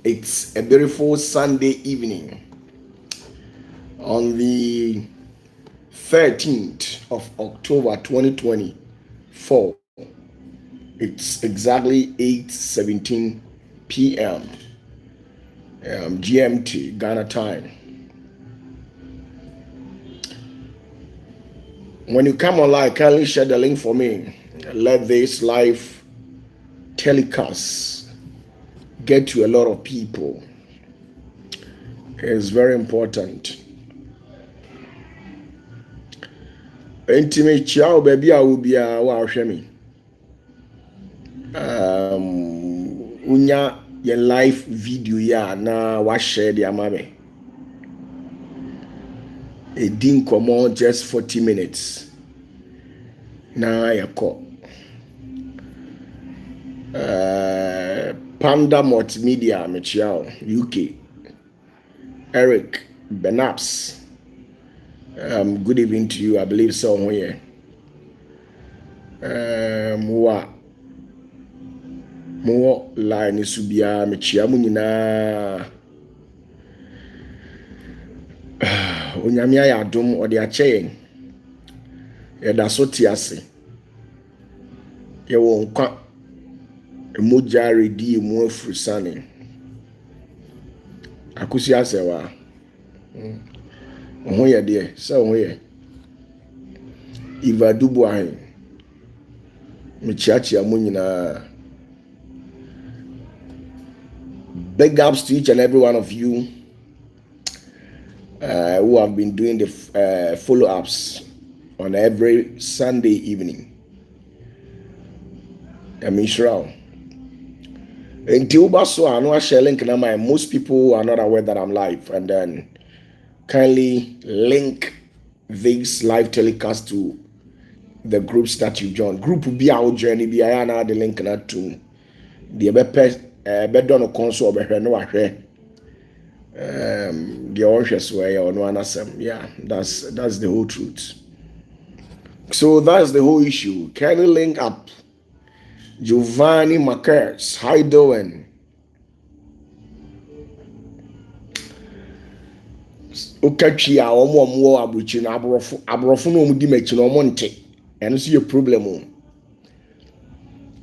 It's a beautiful Sunday evening on the 13th of October 2024. It's exactly 8:17 p.m. GMT, Ghana time. When you come online, kindly share the link for me. Let this live telecast get to a lot of people. It's very important. Intimate chiao baby I will be a wahwemi. Unya your live video ya na wa share the amame. It didn't come on just 40 minutes. Na ya call. Panda Multimedia Michiao UK. Eric Benaps. Good evening to you. I believe so here. More line subia Michia Munina. Onyamia ya dum or the achain. Yada so tiase. Ye won kwa emoja redi mu afurusane. Akusi asewa. Ho ye de, so ho ye. Iva dubu ahin. Michiachi amu nyina. Big ups to each and every one of you who have been doing the follow-ups on every Sunday evening. I'm Israel. Until Baso, I know I share link now. Most people are not aware that I'm live, and then kindly link this live telecast to the groups that you join. Group will be our journey. Be I now the link na to the bedo no console behwe no ahwe. The oranges way or no anasem. Yeah, that's the whole truth. So that's the whole issue. Can you link up? Giovanni Makers, how you doing? Okachi a omo abuchi na abrofo no mudi mechi no monte. Eno so your problem.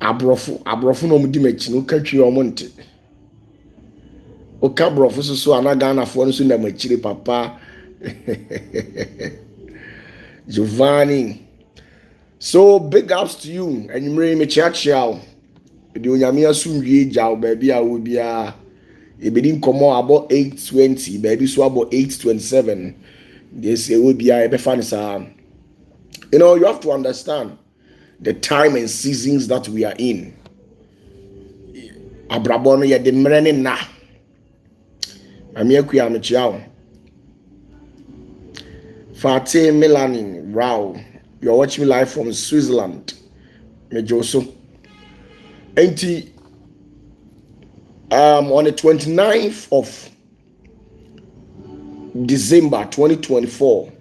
Abrofo no mudi mechi no okachi o monte. Oka brofo so anaga na fo no so na machire papa. Giovanni. So big ups to you. And you may me chiao. The onyamia sumwie jaw baby a wo bia. E bedin komo about 8:20, baby so about 8:27. They say wo bia e be fan sa. You know, you have to understand the time and seasons that we are in. Abrabo no ye de mrene na. Amia kuya me chiao. Fatih Melanin Rao. You're watching me live from Switzerland. Mejoso. And on the 29th of December 2024,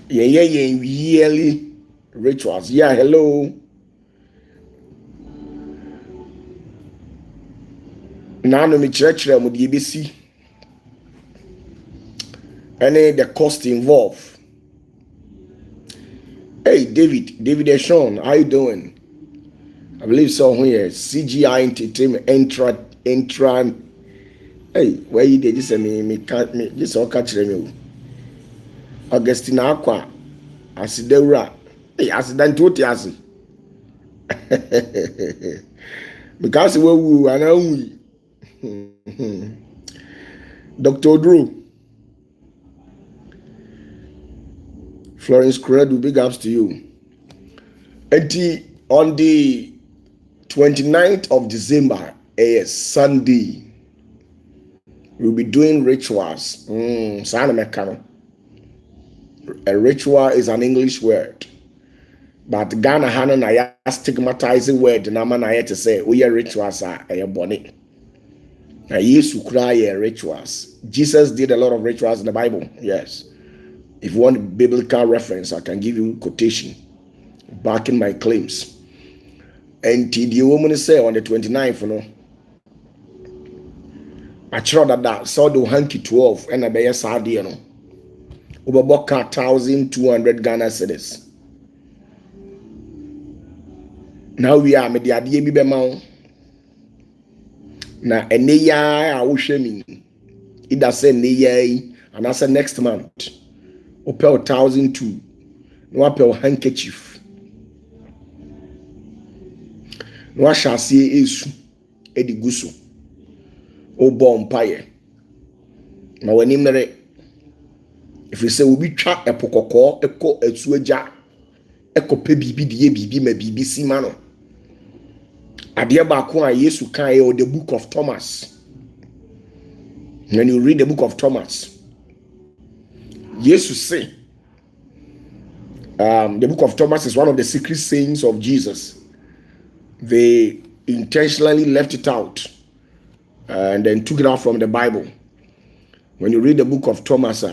yearly rituals. Yeah, hello. Now me church with the ABC. And the cost involved. Hey, David Eshon, how you doing? I believe so here. CGI Entertainment, Entra. Hey, where you did this? Me can't me. This all catch me. Augustina Aqua, Asidera. Hey, Asidan Toti Asi. Because we are now. Dr. Drew. Florence Credo, big ups to you. And on the 29th of December, a Sunday, we'll be doing rituals. A ritual is an English word, but Ghana Hanan I stigmatizing word. And I'm to say, we are rituals are a bonnet. I used to cry rituals. Jesus did a lot of rituals in the Bible. Yes. If you want a biblical reference, I can give you quotation backing my claims. And the woman say on the 29th, you know, akyerɛ that so do hanky 12 and a bɛyɛ saa adeɛ no wobɛbɔ ka 1,200 Ghana cedis. Now we are mede adeɛ bi bɛma wo na ɛnɛ yaa a wohwɛ me either sɛ ɛnɛ yaa yi anaasɛ next month wopɛ 1,200 na wapɛ wo handkerchief na wahyɛ aseɛ esu edi gu so wobɔ mpaeɛ na w'ani mmere ɛfiri sɛ obi twa ɛpo kɔkɔɔ ɛkɔ atu agya ɛkɔpɛ biribi de yɛ biribi ma biribi si ma no. Adeɛ baako a Yesu kan yɛ the book of Thomas. When you read the book of Thomas, Jesus say, the book of Thomas is one of the secret sayings of Jesus. They intentionally left it out and then took it out from the Bible. When you read the book of Thomas,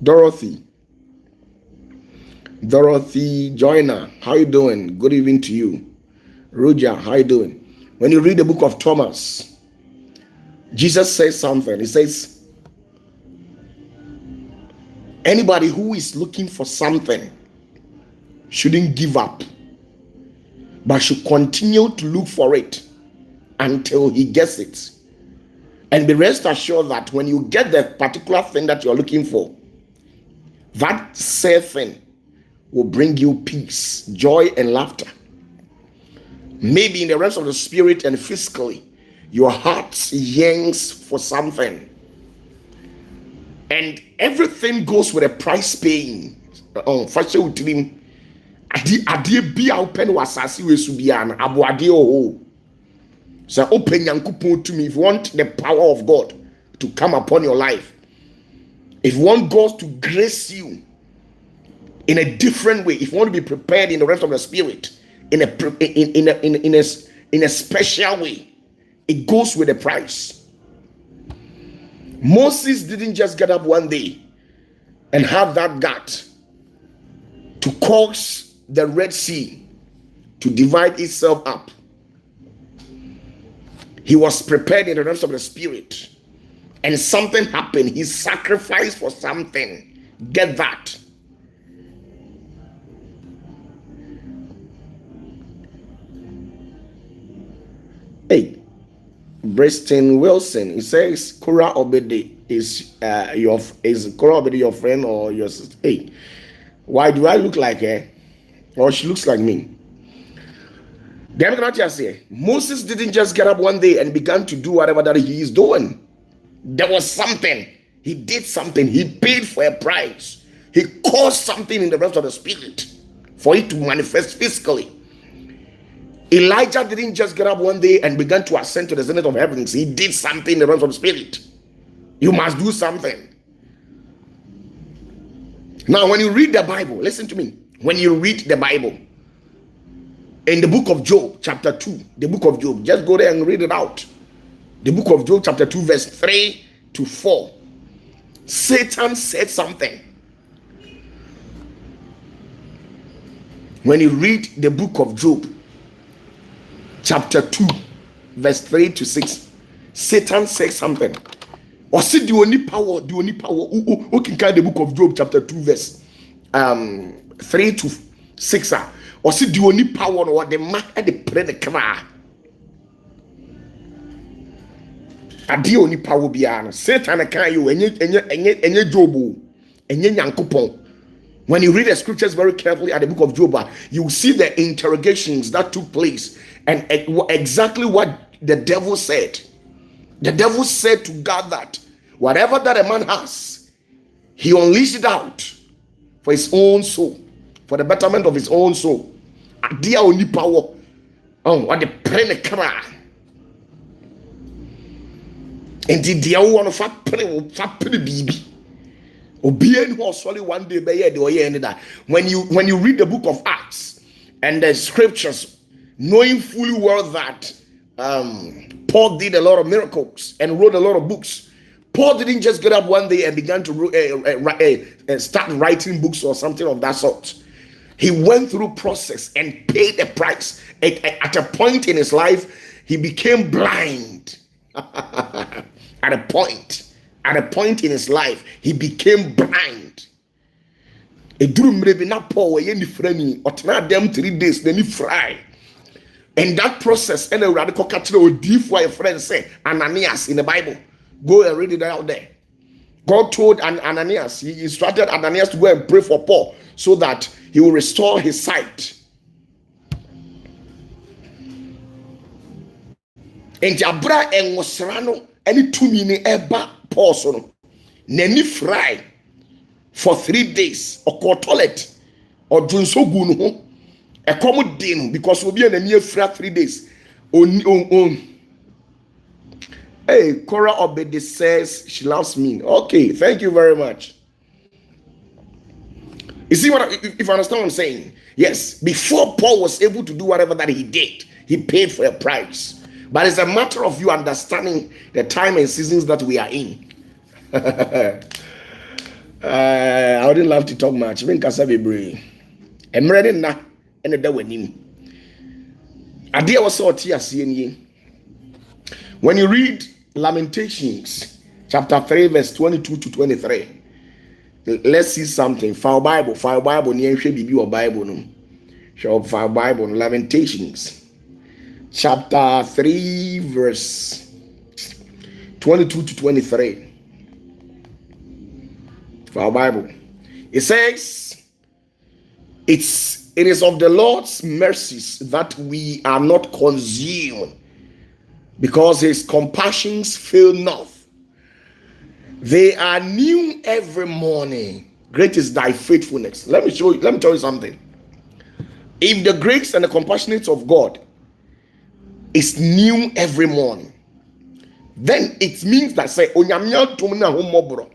Dorothy Joyner, how you doing? Good evening to you. Roger, how you doing? When you read the book of Thomas, Jesus says something. He says, anybody who is looking for something shouldn't give up, but should continue to look for it until he gets it. And be rest assured that when you get the particular thing that you're looking for, that same thing will bring you peace, joy, and laughter. Maybe in the realms of the spirit and physically, your heart yearns for something. And everything goes with a price paying. So open Yankupon to me if you want the power of God to come upon your life. If you want God to grace you in a different way, if you want to be prepared in the rest of the spirit, in a special way, it goes with a price. Moses didn't just get up one day and have that gut to cause the Red Sea to divide itself up. He was prepared in the rest of the spirit, and something happened. He sacrificed for something. Get that. Hey, Breston Wilson, he says Kora Obede is Kora Obede your friend or your sister? Hey, why do I look like her? Or she looks like me? Moses didn't just get up one day and began to do whatever that he is doing. There was something. He did something. He paid for a price. He caused something in the rest of the spirit for it to manifest physically. Elijah didn't just get up one day and began to ascend to the zenith of heavens. He did something in the realms of the spirit. You must do something. Now, when you read the Bible, listen to me. When you read the Bible, in the book of Job, chapter 2, the book of Job, just go there and read it out. The book of Job, chapter 2, verse 3 to 4. Satan said something. When you read the book of Job, chapter 2, verse 3 to 6, Satan said something. Or see the only power, who can carry the book of Job, chapter 2, verse 3 to 6. Or see the only power or the man at the prayer the cry. The only power beyond Satan can you and your Job and your Yankupon. When you read the scriptures very carefully at the book of Job, you will see the interrogations that took place and exactly what the devil said. The devil said to God that whatever that a man has, he unleashed it out for his own soul, for the betterment of his own soul. Dear only power. What the prayer cry. And the dear one of fat baby. Obeying was only one day by that. When you read the book of Acts and the scriptures, knowing fully well that Paul did a lot of miracles and wrote a lot of books. Paul didn't just get up one day and began to start writing books or something of that sort. He went through process and paid a price. At a point in his life, he became blind. At a point in his life, he became blind. Paul 3 days, then he fry. In that process, and a radical catcher or deep why a friend say Ananias in the Bible. Go and read it out there. God told Ananias, he instructed Ananias to go and pray for Paul so that he will restore his sight. And Jabra and Wasrano, any 2 minutes eba Paul sono. Neni fry for 3 days or call toilet or doing so good. A common din because we'll be in a near 3 days. Hey, Cora Obedi says she loves me. Okay, thank you very much. You see if I understand what I'm saying? Yes, before Paul was able to do whatever that he did, he paid for a price. But it's a matter of you understanding the time and seasons that we are in. I wouldn't love to talk much. I'm ready now. And the way him. Idea was so when you read Lamentations chapter 3 verse 22 to 23, let's see something. File Bible, near MR.IBU or Bible no. Show file Bible, Lamentations chapter 3 verse 22 to 23. File Bible. It says, it is of the Lord's mercies that we are not consumed, because his compassions fail not. They are new every morning. Great is thy faithfulness. Let me tell you something. If the grace and the compassionate of God is new every morning, then it means that say onyamya tumna homobro.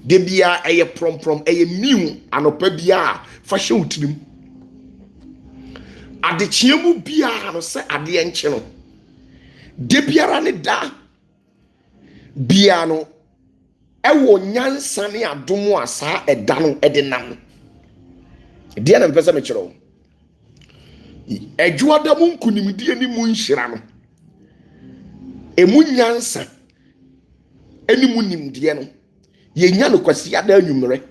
De bia eye prom eye new anopa bia fashion utrim. Adechiemu bia no se ade enche no. De biara ne da bia no ewo nyansa ne adom asa eda no ede nam. De na mpesa me kiro. Ejuada mu nkunimdie ni mu nhira no. Emu nyansa eni mu nimdie no. Yenya no kwasi ada anwumre.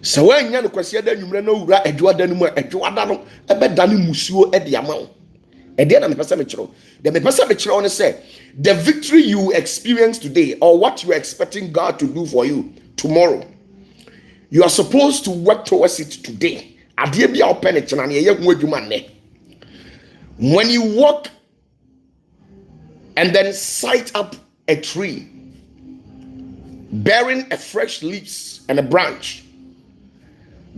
Se wa nya no kwasi ada anwumre na wura ejuada no mu ejuada no ebeda no musuo ede amawo. The victory you experience today, or what you are expecting God to do for you tomorrow, you are supposed to work towards it today. When you walk and then sight up a tree bearing a fresh leaves and a branch,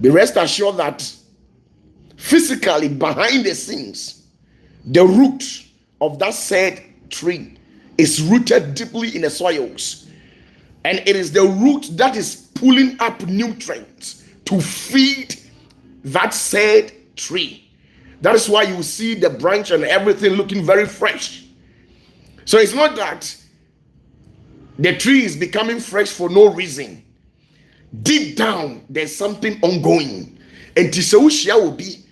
be rest assured that physically behind the scenes, the root of that said tree is rooted deeply in the soils, and it is the root that is pulling up nutrients to feed that said tree. That is why you see the branch and everything looking very fresh. So it's not that the tree is becoming fresh for no reason. Deep down, there's something ongoing. And Tisaushia will be.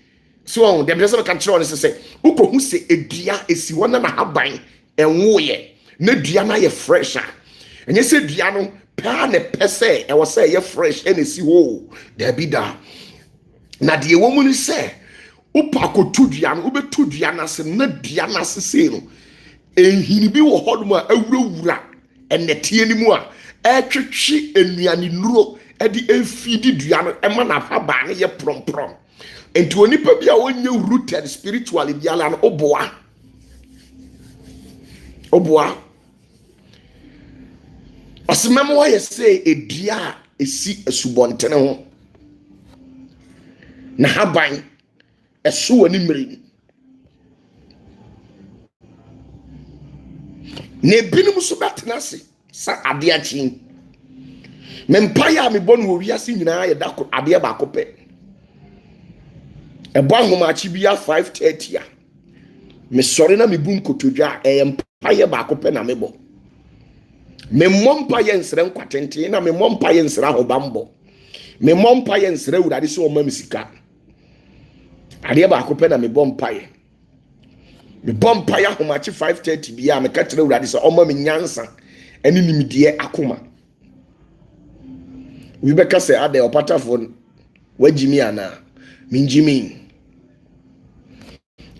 So the person can try and say, "Uko who say a dia is one and a habai and woye ne diana ye fresher." And you say diano pan a pese and was say ye fresh and see wo there be da. Na the woman say, "Upa ko tu diano ube tu diana se ne diana se say no." And he be wo hoduma awura and the tie ni mu a etwetwe enuane nuro e di efidi diano e ma na fa ba ne ye prom. And to any people when you rooted spiritually, bialan oboa. As a memoir, you say a dia is see a subonteno. Nahabai a su animal. Ne binum subatinasi, sa adiachin. Mempaya mi bon wo wiase nyina ye da ko ade ba kope. E bon homa chi bia 5:30 a. Me sori na me bun kotodwa e mpaye ba kope na mebo. Me mompa ye nsere nkwatente na me mompa ye nsere ahobambo. Me mompa ye nsere urade so o ma misika. Ade ba kope na me bompa ye. me bompa ya homache 5:30 bia me ka kire urade se oma me nyansa ene nimdie akoma we be ka se ade opatafo wajimi ana minjimi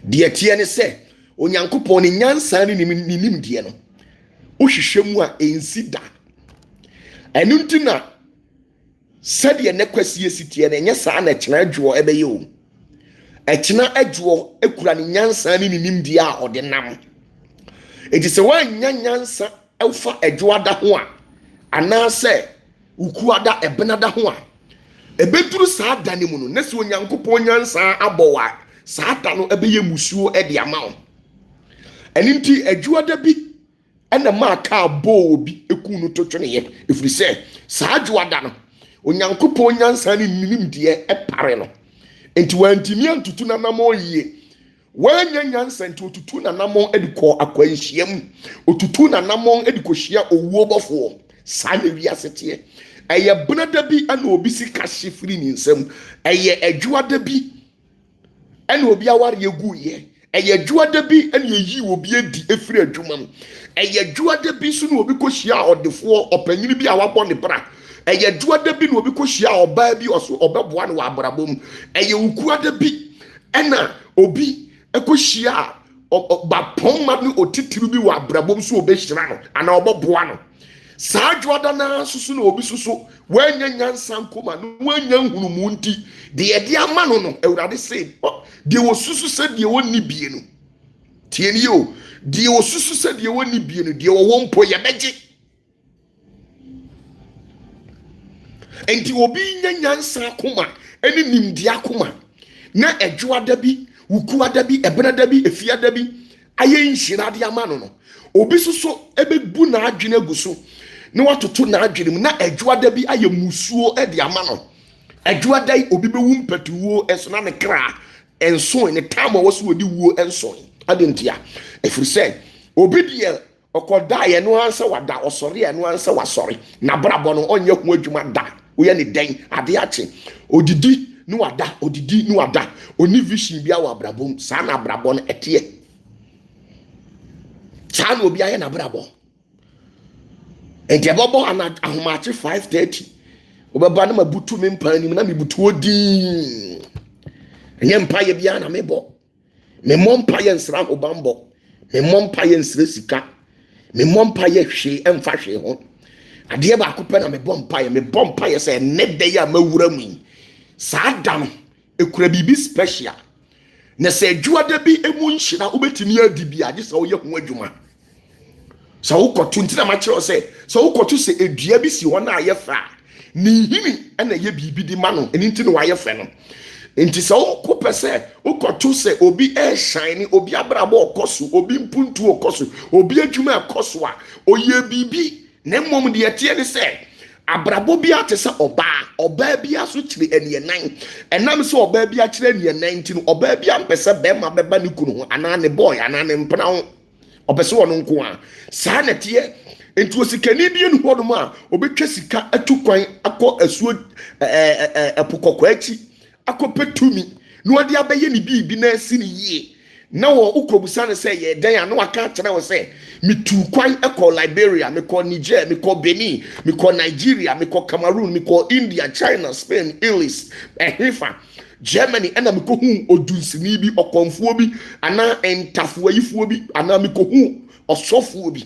de tie ne se onyankopon ne nyansa ne nimdie no ohwehwemu a ensida enu ntina sɛdeɛ ne kwasie sitie na nyɛ saa na kyena adwo ɛbɛyɛ o ɛkyena adwo ekura ne nyansa ne nimdie a ɔde nam eti sɛ wanya nyansa ɛfa adwo ada ho a anaasɛ uku ada ɛbena da ho a ebeduru saa da ne mu no na sɛ onyankopɔn nyansa abɔwa saa da no ɛbɛyɛ musuo ɛde ama wo ɛne nti adwo ada bi ɛna ma ka bɔ obi eku no to twene yɛ efiri sɛ saa adwo ada no onyankopɔn nyansa ne nimdie ɛpare no enti wantimi antutu nanamo yie wanya nyansa nti otutu nanamo edikɔ akwanhyiam otutu nanamo edikɔ hyia owuo bɔfo saa na wiase teɛ ɛyɛ benada bi ana obi sika hye firi ne nsam ɛyɛ adwuada bi ana obi aware egu yɛ ɛyɛ adwuada bi ana yeyi obi edi efiri adwuma mu ɛyɛ adwuada bi so na obi kɔ hyia ɔdefoɔ ɔpanyini bi a wabɔ ne bra ɛyɛ adwuada bi na obi kɔ hyia ɔbaa bi ɔso ɔbɛboa no wɔ abrabom ɛyɛ ukuada bi ɛna obi ɛkɔ hyia bapɔnma no otitiri bi wɔ abrabom so ɔbɛhyira no ana ɔbɛboa no saa adwuada na soso na obi soso wanya nyansa nkoma no wanya nhunumu nti deɛ de ama no no awurade sɛ deɛ wɔsusu sɛ deɛ wɔnni bie no tie ni o deɛ wɔsusu sɛ deɛ wɔnni bie no deɛ wɔwɔ mpo yɛbɛgye enti obi nya nyansa akoma ɛne nimdeɛ akoma na adwuada bi wukuada bi ɛbenada bi efiada bi ayɛ nhyira de ama no no obi soso ɛbɛbu na adwene agu so na watoto na adwene mu na adwuada bi ayɛ musuo de ama no adwuada yi obi bɛwu mpatuwo ɛso na ne kra ɛnso ne tam a wɔso wɔdi wuo ɛnso adentia ɛfiri sɛ obi deɛ ɔkɔda yɛ no ansa wada ɔsɔre yɛ no ansa wasɔre na brabɔ no ɔnyɛ ho adwuma da woyɛ ne den ade akye odidi no wada odidi no wada oni vision bia wɔ abrabom saa na abrabɔ no ɛteɛ saa na obi ayɛ na abrabɔ enti ɛbɛbɔ ana ahomakye 5:30 obɛba na mabutu me mpa anim na mebutu odin ɛnyɛ mpa yɛ bia na mebɔ memmɔ mpa yɛ nsra ho bambɔ memmɔ mpa yɛ nsra sika memmɔ mpa yɛ hwee ɛmfa hwee ho adeɛ baako pɛ na mebɔ mpa yɛ sɛ ne de ya mawura mu saa da no ekura bibi special na sɛ adwuada bi emu nhyira wobɛtumi adi bi agye sɛ woyɛ ho adwuma sɛ wokɔto ntina ma kyerɛ sɛ sɛ wokɔto sɛ edua bi si hɔ na ayɛ fa ne hini ɛna yɛ bibi di ma no eni nti no wayɛ fɛ no nti sɛ wokɔpɛ sɛ wokɔto sɛ obi ɛhyɛn ne obi abrabɔ ɔkɔ so obi mpuntu ɔkɔ so obi adwuma ɛkɔ so a oyɛ bibi na mmom deɛ tie ne sɛ abrabɔ bi ate sɛ ɔbaa bi aso kyerɛ aniɛnan ɛnam sɛ ɔbaa bi akyerɛ aniɛnan nti no ɔbaa bi ampɛ sɛ bɛrima bɛba ne kunu ho anaa ne boy anaa ne mpena ho ɔpɛ sɛ ɔno nko a saa na teɛ nti osikani bi enu hɔ nom a obɛtwa sika atu kwan akɔ asuo ɛpo kɔkɔɔ akyi akɔ petumi na ɔde abɛyɛ ne biribi na asi ne yie na wɔ ukrobusa ne sɛ yɛ dan a na waka kyerɛ wɔ sɛ mitu kwan ɛkɔ Liberia mekɔ Niger mekɔ Benin mekɔ Nigeria mekɔ Cameroon mekɔ India China Spain Italy ɛhefa Germany ɛna mekɔ hu odunsini bi ɔkɔnfuo bi ana ntafoayifuo bi ana mekɔ hu ɔsɔfoɔ bi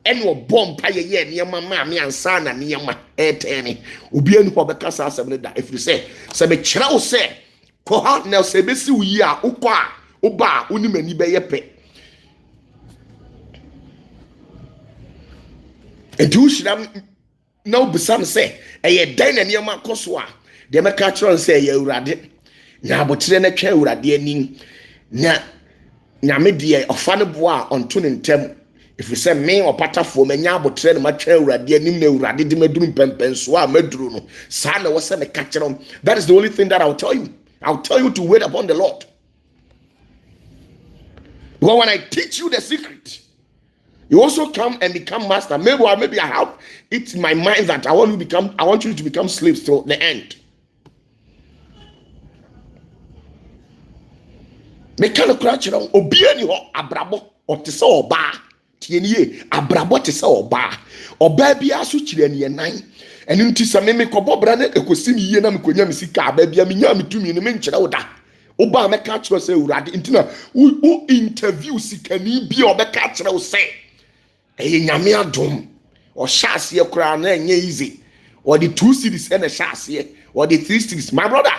ɛna ɔbɔ mpa yɛ nneɛma maame ansa na nneɛma ɛtɛne obi anu hɔ bɛka saa asɛm ne da ɛfiri sɛ mekyerɛ wo sɛ kɔ ha na sɛ bɛsi wo yi a wokɔ a oba oni mani bɛyɛ pɛ enti wohyira na wobisa me sɛ ɛyɛ dan na nneɛma akɔ so a deɛ mɛka kyerɛ sɛ ɛyɛ awurade na abokyerɛ no twɛ awurade anim na nyame deɛ ɔfa no boa a ɔnto ne ntɛm ɛfiri sɛ me ɔpatafoɔ manya abokyerɛ no matwɛ awurade anim na awurade de maduru mpɛmpɛnsoɔ a maduru no saa na wɔ sɛ meka kyerɛ that is the only thing that I'll tell you to wait upon the Lord. Because when I teach you the secret, you also come and become master. Maybe I have it in my mind that I want you to become slaves till the end. meka no kra kyerɛ obia ni hɔ abrabɔ ɔte sɛ ɔbaa tie nie abrabɔ te sɛ ɔbaa bia so kyerɛ ne nan ɛno nti sɛ me kɔbɔ bra na ekosi mi yie na me konya me sika aba bia me nya me tumi ne me nkyerɛ wo da oba meka kyerɛ sɛ urade nti na wo interview sikani bia ɔbɛka kyerɛ wo sɛ ɛyɛ nyame adom ɔhyɛ aseɛ koraa na ɛnyɛ easy or the 2 cities and a chassis or the 3 cities. My brother,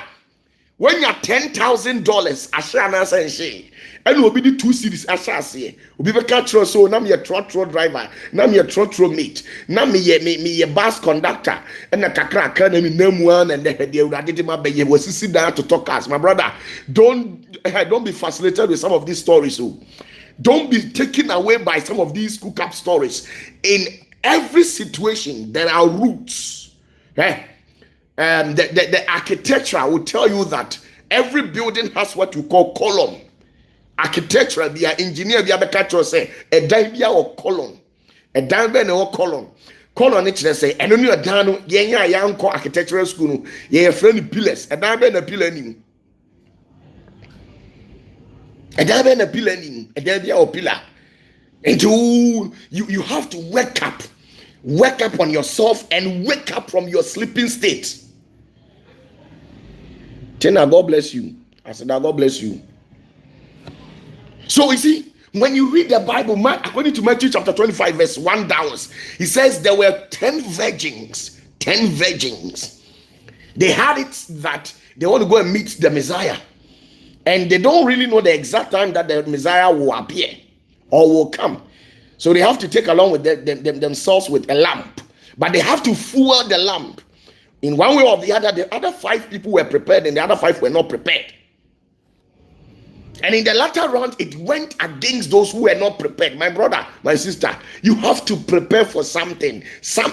when you're $10,000, I shall not say she, and will be the 2 cities a chassis. Will be the catcher, so now me a trotro driver, now me a trotro mate, now me a bus conductor, and a kakra academy name one, and they did my baby was sit down to talk us. My brother, don't be fascinated with some of these stories. So don't be taken away by some of these cook-up stories. In every situation, there are roots. The architecture will tell you that every building has what you call column. Architecture, be an engineer, be a catcher say a diabia or column, a diamond or column. Column it say, and only a dano, young architectural school, ye friendly pillars, a diamond a pillar in. A diamond a pillar in, a diabia or pillar. And you have to wake up on yourself and wake up from your sleeping state. Tina, God bless you. I said, God bless you. So you see, when you read the Bible, according to Matthew chapter 25, verse 1 downwards, he says there were 10 virgins. 10 virgins. They had it that they want to go and meet the Messiah. And they don't really know the exact time that the Messiah will appear or will come. So they have to take along with themselves with a lamp. But they have to fuel the lamp. In one way or the other 5 people were prepared and the other 5 were not prepared. And in the latter round, it went against those who were not prepared. My brother, my sister, you have to prepare for something.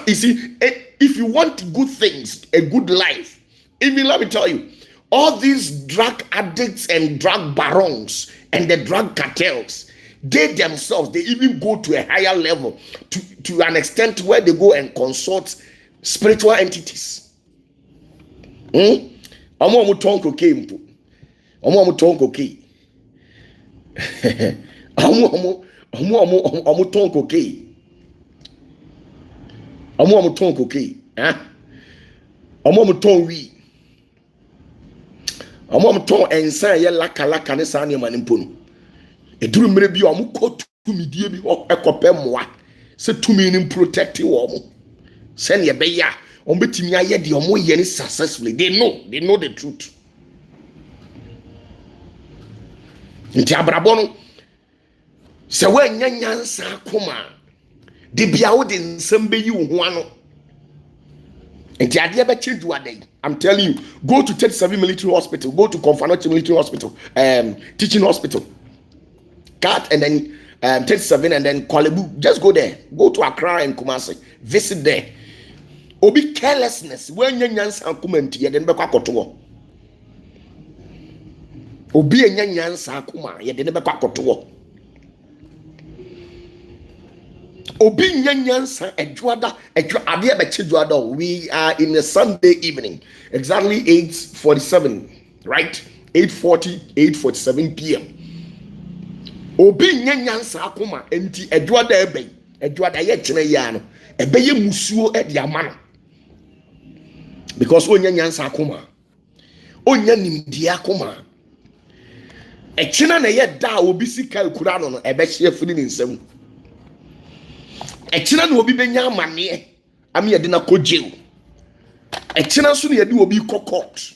You see, if you want good things, a good life, even let me tell you, all these drug addicts and drug barons and the drug cartels, they themselves, they even go to a higher level to an extent where they go and consult spiritual entities. Omo ton cocaine. Omo ton cocaine. Omo ton cocaine. Omo ton cocaine. Omo ton weed. Omo ton ensan ye laka ne sa ne manimpono. Eduru mere bi omo ko tumidie bi ekope moa se tumi ni protect omo se ne be ya omo betimi aye de omo ye ni successfully. They know the truth. Nti abrabo no se wa nyanyansa akoma de bia wo de nsem be yi wo ho ano. Nti ade be chedu adai. I'm telling you, go to 37 military hospital, go to Confanochi military hospital, teaching hospital. Cat and then 37 and then Kolebu. Just go there. Go to Accra and Kumasi. Visit there. Obi carelessness. When you nyansa kumenti, you then be kwakoto. Obi nyansa kuma, you then be kwakoto. Obi nyansa edwada ade be chedwada. We are in a Sunday evening, exactly 8:47, right? 8:47 p.m. Obi nyanyansa akoma enti edwada ye kyene ya no ebeye musuo e de ama no because onya nyansa akoma onya nimdi akoma ekyena na ye da obi sika ekura no ebe hye afiri ne nsam ekyena na obi benya amane am ye de na kogyew ekyena so na ye de obi kokot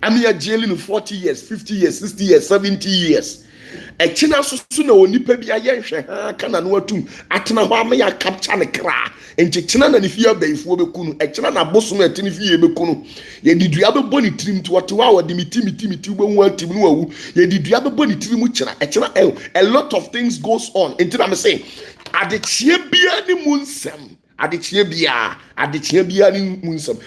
am ye jail no 40 years 50 years 60 years 70 years. Echina so na onipa bi aye hwe ha kana no atum atena ho am ya capture ne kra enchechina na ne fie abaifo bekunu echina na boso na atini fie bekunu ye didua bebo ni trim to what wa de miti ubewu atim no awu ye didua bebo ni trim mu kira echina a lot of things goes on until I'm saying adechie bia ni munsem.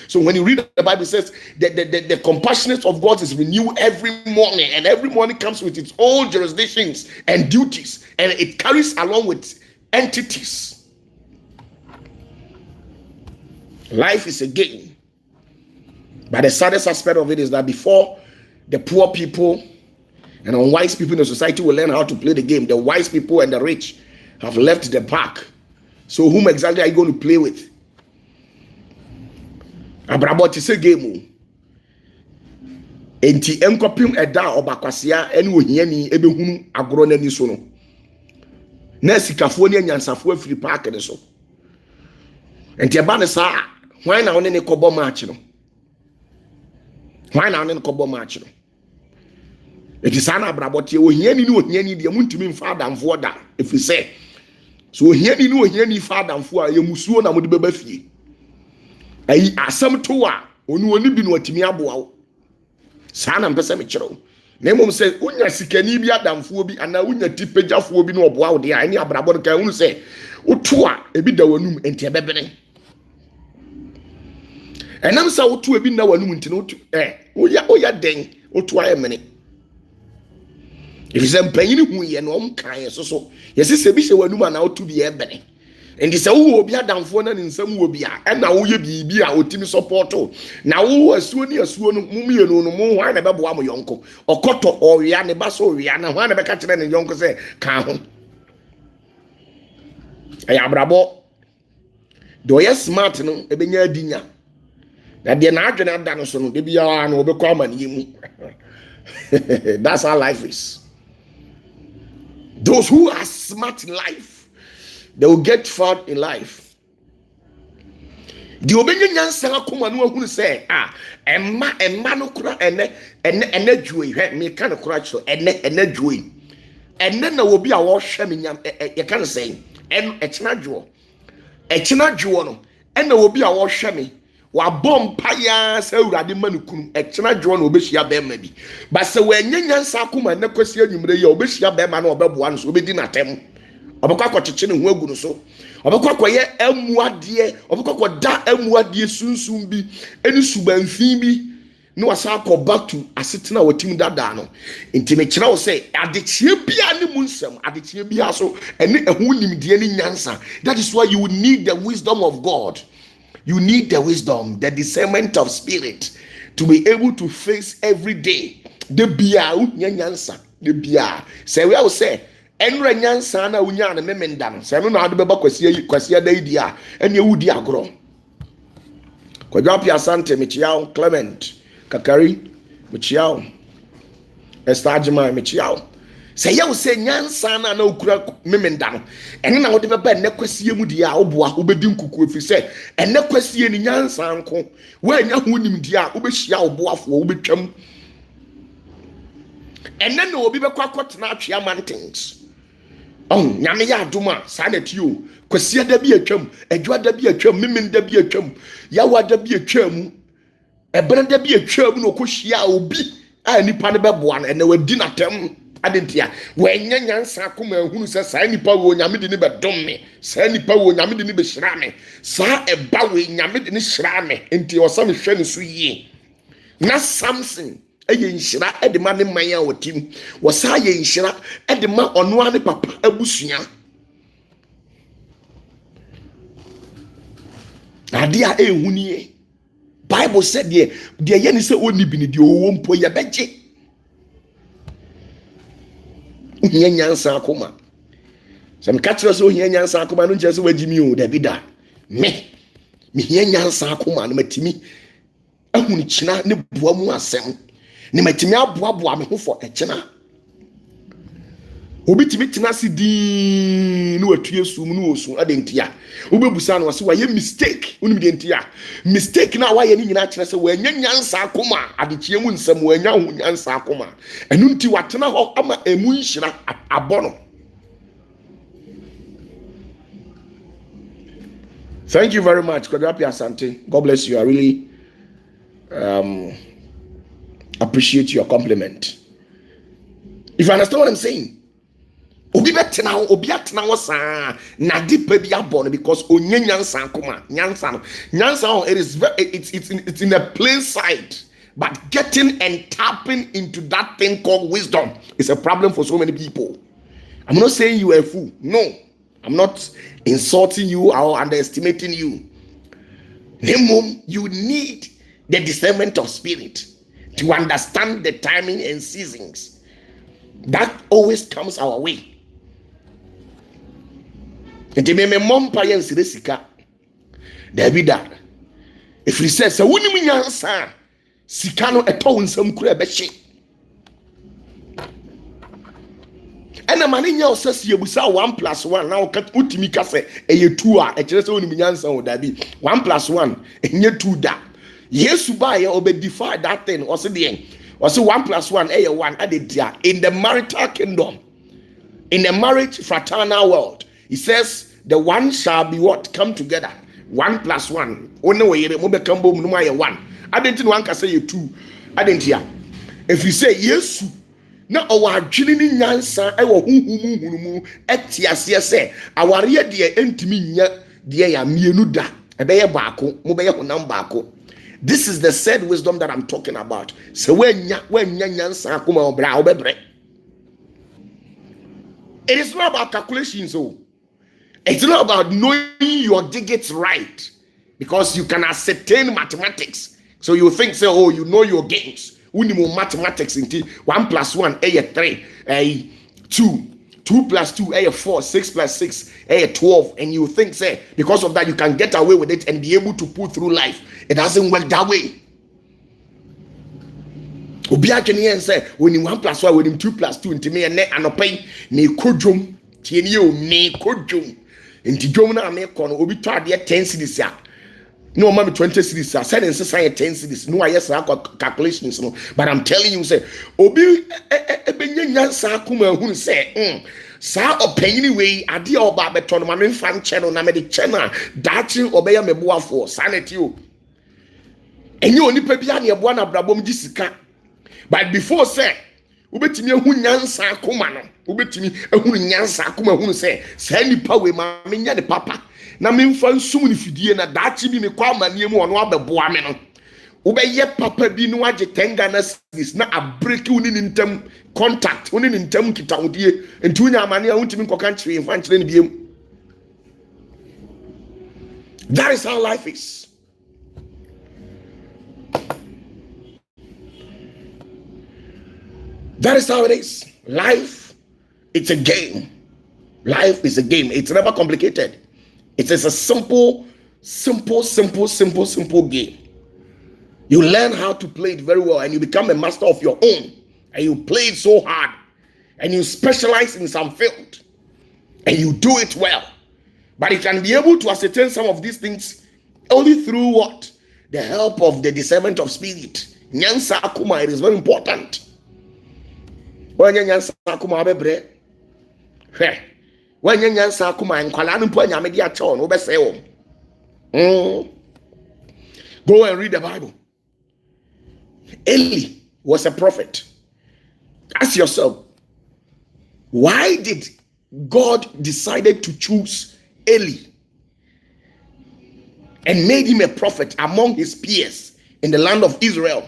So when you read the Bible, it says that the compassionate of God is renewed every morning, and every morning comes with its own jurisdictions and duties, and it carries along with entities. Life is a game, but the saddest aspect of it is that before the poor people And unwise people in the society will learn how to play the game. The wise people and the rich have left the park. So whom exactly are you going to play with? Abrabot is a game. Enti enkopim eda obakwasia ene ohiani ebehunu agoro nani so no. Na sikafo ne nyansafo afiri park ne so. Enti eba ne sa hwan na woni ne kobo match no. Hwan na woni ne kobo match no. Eti sana abrabot ye ohiani ni ohiani de muntumi mfa adamfo da efise. So ohiani ni ohiani fa adamfo a ye musuo na mode beba fie. Ayi asam to a oni bi no atimi aboa. Sana mpesa me kyerɛw na mmom sɛ unya sikani bi adamfo bi ana unya tipegyafo bi no oboa wo de ani abrabɔ no kan unu sɛ woto a ebi da wanum enti ebebene enam sɛ woto ebi na wanum enti no oya den woto ayemene if sɛ mpanyini hu ye no omkan so so yɛse sɛ bi hyɛ wanum ana woto bi ebene enti sɛ wo obi adamfo na ne nsam wo bi a ɛna wo ye bibi a otimi support na wo asuo no mumie no mo hwan na bɛboa mo yonko okoto owia ne ba so owia na hwan na bɛka kyerɛ ne yonko sɛ ka ho ɛyɛ abrabɔ do yɛ smart no ebenya adinya na de na adwene ada no so no de bia na obɛkɔ amane mu that's how life is. Those who are smart in life, they will get far in life. The obenya nyansa akoma no ahunu say emma no kura ene dwoi hwe me kan kura cho ene dwoi ene na obi a wo hwe me nyam ye kan say en echina dwo no ene obi a wo hwe me wa bom paya sa urade manukunu echina dwo no obehia be ma bi ba se wa nyansa akoma na kwasi anwumre ye obehia be ma na obeboa no so obedi natem obekwa kwotche ne ho agu no so obekwa koye amuade obekwa da amuade sunsun bi eni subanfin bi no wasa akọ back to asetena watim dada no enti me kira wo say adechie bia ne mu nsem adechie bia so ene ehu nimdie ne nyansa. That is why you need the wisdom of God. You need the wisdom, the discernment of spirit to be able to face every day. The bia nyansa, the bia say we will say enra nyansa na unya na memenda no se no na ade beba kwasia da idia ene wudi agro kwadwa pia sante mechiao Clement Kakari mechiao Estagema mechiao se ye wo se nyansa na okura memenda no ene na wode beba ene kwasia mu dia oboa obedi nkuku efi se ene kwasia ni nyansa nko wa anya ho nim dia obehia oboafo obetwam ene na obi bekwa kwotena atwea mantins. Oh, nyame ya aduma sanetio kwasia da bi atwam adwa da bi atwam memen da bi atwam yawa da bi atwam ebere da bi atwam no kohia obi a nipa ne beboa na wadi natam adentia wanya nyansa akoma ehunu se sa nipa wo nyame de ne bedom me sa nipa wo nyame de ne be hyira me sa eba wo nyame de ne hyira me enti osam hwe ne so yie na Samson eye nhyira edema ne man a wotim wosa ye nhyira edema ono ane papa abusua adia ehunie. Bible said de ye ne se oni bi ne de owo mpo ye beje ohia nyansa akoma sam katro so ohia nyansa akoma no nche so wagimi o da bida me hia nyansa akoma no matimi ahuni kina ne boa mu asem ne matimi aboaboa me ho fo ekina obi timi tina si di no atue sum no osu adentia obebusa no wase waye mistake unim dentia mistake na waye ni nyina kire se wanya nyansa akoma adechie mu nsam wanya ho nyansa akoma enu nti watena ho ama emu nhira abono. Thank you very much, Kwadrapi Asante. God bless you. I really appreciate your compliment. If you understand what I'm saying, obi betena obi atena wo saa na dipa bi abon because onye nyansa akoma nyansa it is it's in a plain sight, but getting and tapping into that thing called wisdom is a problem for so many people. I'm not saying you are a fool. No, I'm not insulting you or underestimating you. Minimum, you need the discernment of spirit to understand the timing and seasons. That always comes our way. Nti me mom pa yen sire sika. David that. If he says so woni mu nyansa sika no eto nsam kura be hye. Ena mane nya osase yebusa 1+1 na utimi ka se eye 2 a e kire se woni mu nyansa o David 1+1 enye 2 da. Yesu ba ye obedify that thing or say 1+1 eye 1 adedia in the marital kingdom, in the marriage fraternal world. He says the one shall be what? Come together. 1+1. Only way you move combo no 1. I didn't one can say 2. I didn't hear. If you say yes, now our chilling nyansa, I will etiasia say, our rear dear entimi dear ya mienuda, a bear bako, mobile bako. This is the said wisdom that I'm talking about. So when nyansa kuma obra obebre. It is not about calculations, so it's not about knowing your digits right, because you can ascertain mathematics. So you think, say, oh, you know your games. We need more mathematics into 1+1, 3, 2, 2+2, 4, 6+6, 12, and you think, say, because of that you can get away with it and be able to pull through life. It doesn't work that way. Obia can hear and say, when you 1+1, when you 2+2, into me and anopay, ne kojum, tienio, ne kojum. Into Jomna make on Obi tried 10 cities. No, mommy 20 cities. I said in society 10 cities. No, yes, I got calculations. No, but I'm telling you, say, Obi Benyan Sakuma who say, Sa opinion way, I dear about beton, my fan channel, Namedi channel, Dachi obey me boa for sanity. And you only pay a one of Brabom Jessica. But before say, ubetimi ehu nyansa akoma no ubetimi ehu nyansa akoma hu se sa nipa we ma menya ne papa na memfa nsum ne fidie na daachi bi me kwa amanie mu ono abeboa me no ubeye papa bi no age 10 Ghana cedis na abreak uni ni ntem contact uni ni ntem kita odie enti unya amane a untimi nkoka nchire mfa nchire ne biem. That is how life is. That is how it is. Life, it's a game. Life is a game. It's never complicated. It is a simple game. You learn how to play it very well and you become a master of your own. And you play it so hard. And you specialize in some field. And you do it well. But you can be able to ascertain some of these things only through what? The help of the discernment of spirit. Nyansa akuma, it is very important. When nyansa akuma bebre, when nyansa akuma nkwala no po anyame dia che no be say wo. Go and read the Bible. Eli was a prophet. Ask yourself, why did God decided to choose Eli and made him a prophet among his peers in the land of Israel?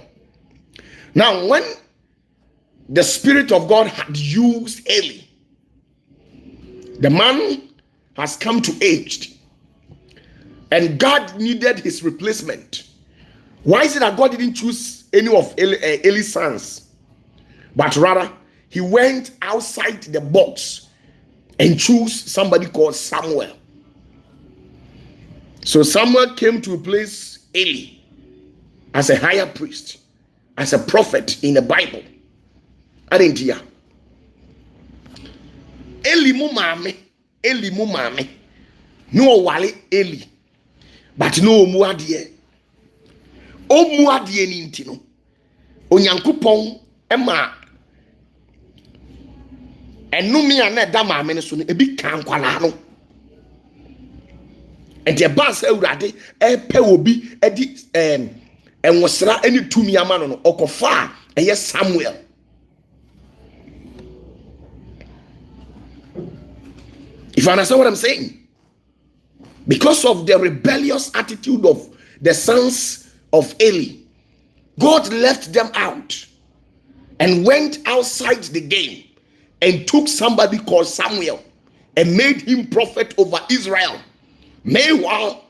Now, when the Spirit of God had used Eli, the man has come to age, and God needed his replacement. Why is it that God didn't choose any of Eli's sons, but rather he went outside the box and chose somebody called Samuel? So Samuel came to replace Eli as a higher priest, as a prophet in the Bible. Adentia. Eli mu mame. No wale Eli. But no mu adie. O mu adie ni nti no. Onyankopon ema enumi ana da mame ne so no ebi kan kwala no. Enti ebas awurade epe obi edi enwosra eni tumi ama no okofa eye Samuel. If you understand what I'm saying, because of the rebellious attitude of the sons of Eli, God left them out and went outside the game and took somebody called Samuel and made him prophet over Israel. Meanwhile,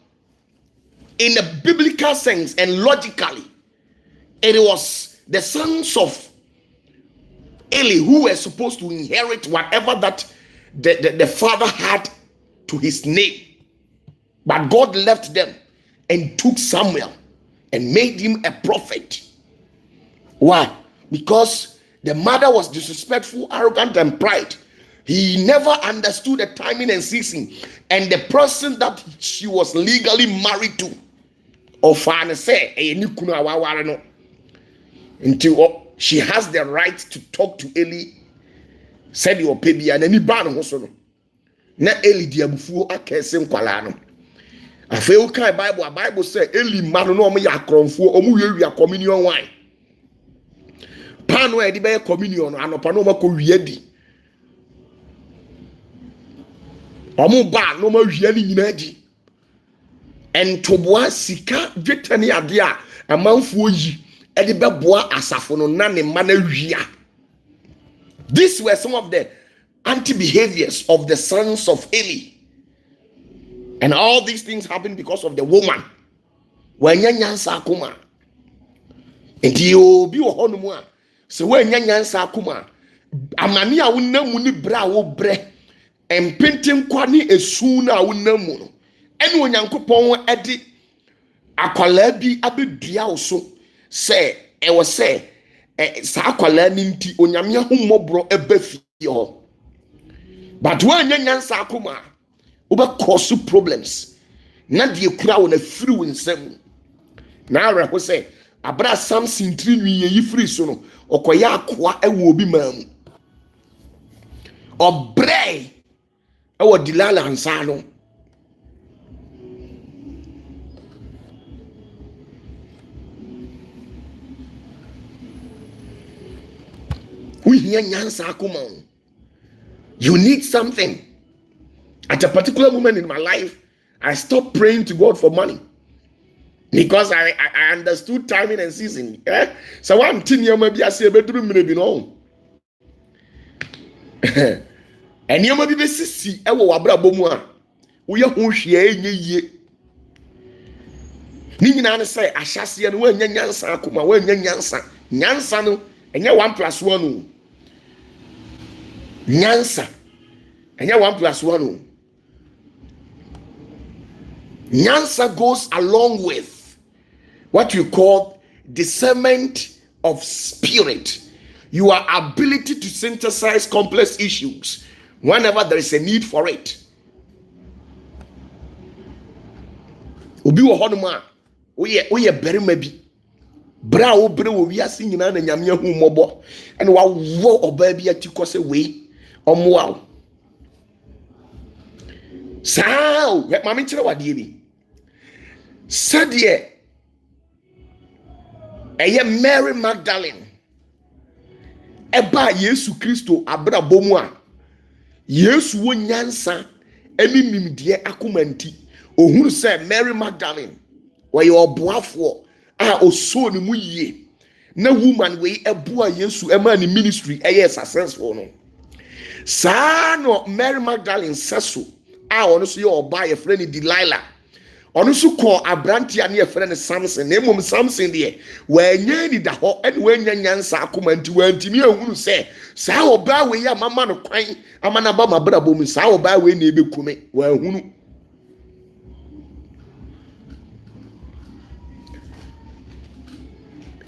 in a biblical sense and logically, it was the sons of Eli, who were supposed to inherit whatever that the father had to his name. But God left them and took Samuel and made him a prophet. Why? Because the mother was disrespectful, arrogant, and pride. He never understood the timing and season. And the person that she was legally married to, until she has the right to talk to Eli, said your baby and any ban also. Na Eli diabufu akese nkwala no. Afa o kan Bible say Eli manu no ya kronfo omu wi communion wine. Pan we di be communion anopa no mako wi adi. Omu ba no ma wi ani nyina di. Entoboa sika dwetani ade a amanfo yi e di be boa asafo no na ne ma na wi a. These were some of the anti-behaviors of the sons of Eli. And all these things happened because of the woman. When nyanyansa akuma. Enti obi wo hono mu a. Se when nyanyansa akuma. Amani a wonam ni bra wo bre. Empentim kwa ni esu na wonam mu no. Ene onyankopon edi akwala bi abedua wo so. Se e wo se sa akwala ni nti onyame ahomobro ebafi ho. But when nyanyansa akuma, ube cause problems. Na die kura wona free winsem. Na reho say abra Samson trinwi yi free so no okoya akwa ewo obi mam. Obre ewo dilala hansa no. We hear nyansa akuma. You need something. At a particular moment in my life, I stopped praying to God for money because I understood timing and season. So one thing you maybe I say bedroom maybe no. And you maybe see ewo wabra bomu a wo ye ho hwe enye yie. Ni nyina ne say ahyase no wa nyanyansa akoma wa nyanyansa. Nyansa no enye 1+1 Nyansa. And you 1+1. Nyansa goes along with what you call discernment of spirit. Your ability to synthesize complex issues whenever there is a need for it. Obi wo hono ma we bere mabi. Bra wo bere wo wiase nyina na nyame hu mobo. And wa wo oba bi atiko se we omoa. Sao, mami tire wade bi. Sadie eye Mary Magdalene eba Yesu Kristo abra bomu a Yesu wo nyansa eni nimdie akomanti ohunu se Mary Magdalene wa ye oboafo a oso ne mu yie na woman we eboa Yesu ema ni ministry eye successful no. Sa no Mary Magdalene saso a ono so ye oba ye frɛ ni Delilah ono so ko abrantia ne ye frɛ ni Samson na emom Samson de wanya ni da ho ene wanya nyansa akomanti wantimi ehunu se sa oba we ya mama no kwan amana ba mabrabo mu sa oba we na ebekume wanhunu.